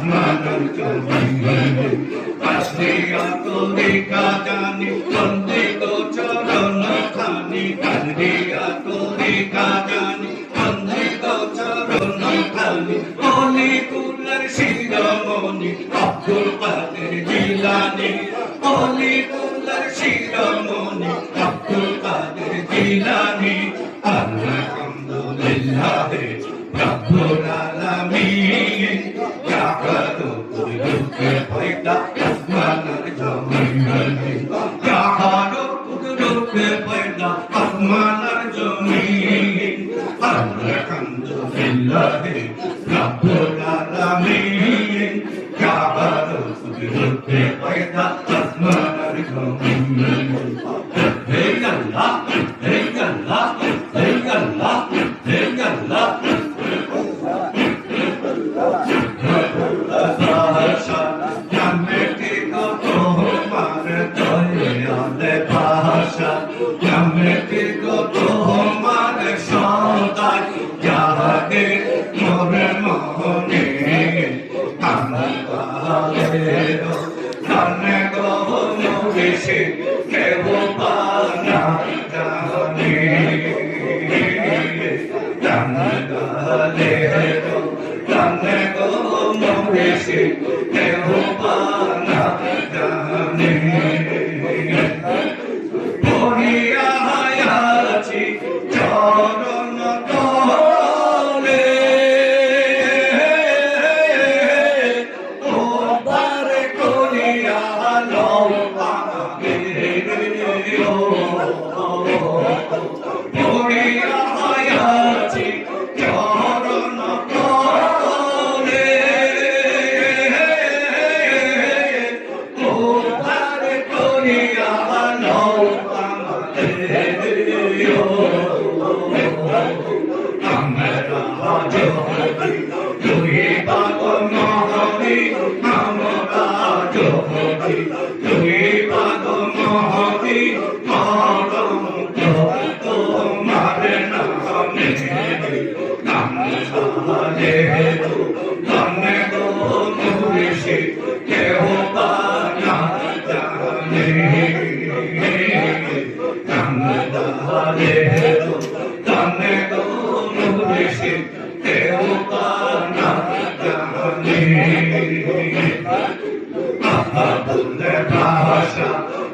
আসমানের জমিনে আসিয়া তরিকা জানি বন্দিত চরণ খানি কান্দিয়া তরিকা জানি বন্দিত চরণ খানি অলিকুলের শিরোমণি আব্দুল কাদের জিলানী অলিকুলের শিরোমণি আব্দুল কাদের জিলানী আলহামদুলিল্লাহ রব্বুল আলামিন জাগাতো কুদরতে পয়দা আসমানের জমিনে জাগাতো কুদরতে পয়দা আসমানের জমিনে আলহামদুলিল্লাহ রব্বুল আলামিন জাগাতো কুদরতে পয়দা আসমানের জমিনে হে আল্লাহ হে আল্লাহ হে আল্লাহ হে আল্লাহ Bahasa